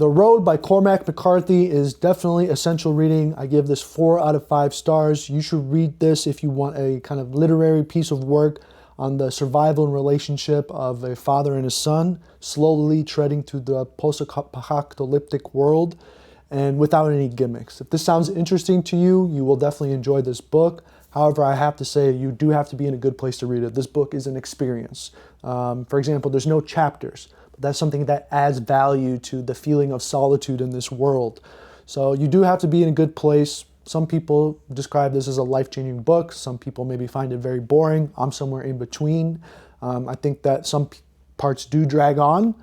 The Road by Cormac McCarthy is definitely essential reading. I give this 4 out of 5 stars. You should read this if you want a kind of literary piece of work on the survival and relationship of a father and a son, slowly treading through the post-apocalyptic world and without any gimmicks. If this sounds interesting to you, you will definitely enjoy this book. However, I have to say, you do have to be in a good place to read it. This book is an experience. For example, there's no chapters. That's something that adds value to the feeling of solitude in this world. So you do have to be in a good place. Some people describe this as a life-changing book. Some people maybe find it very boring. I'm somewhere in between. I think that some parts do drag on,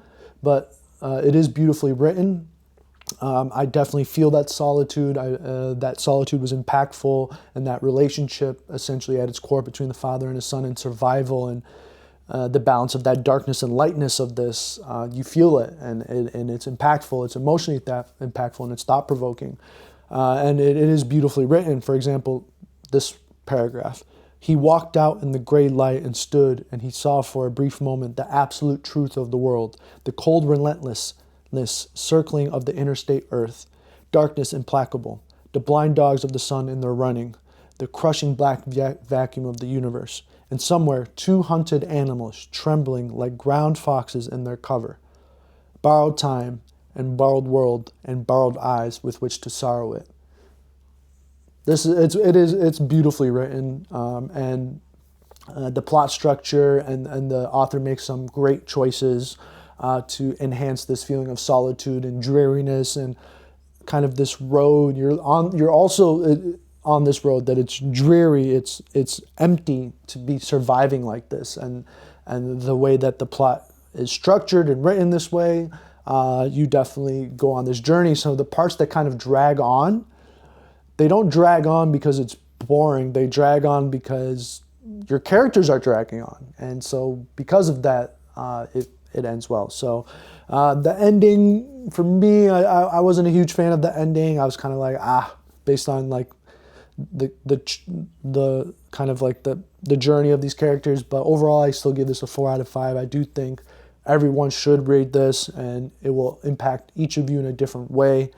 but it is beautifully written. I definitely feel that solitude. That solitude was impactful, and that relationship essentially at its core between the father and his son and survival and the balance of that darkness and lightness of this, you feel it, and it's impactful, it's emotionally impactful, and it's thought-provoking. And it is beautifully written. For example, this paragraph. He walked out in the gray light and stood, and he saw for a brief moment the absolute truth of the world, the cold relentlessness circling of the interstate earth, darkness implacable, the blind dogs of the sun in their running, the crushing black vacuum of the universe, and somewhere 2 hunted animals trembling like ground foxes in their cover. Borrowed time and borrowed world and borrowed eyes with which to sorrow it. It's beautifully written, and the plot structure and the author makes some great choices to enhance this feeling of solitude and dreariness and kind of this road you're on. You're also on this road that it's dreary, it's empty to be surviving like this, and the way that the plot is structured and written this way, you definitely go on this journey. So the parts that kind of drag on, they don't drag on because it's boring, they drag on because your characters are dragging on, and so because of that, it ends well. So the ending, for me, I wasn't a huge fan of the ending. I was kind of like, based on like the kind of like the journey of these characters, but overall I still give this a 4 out of 5. I do think everyone should read this, and it will impact each of you in a different way.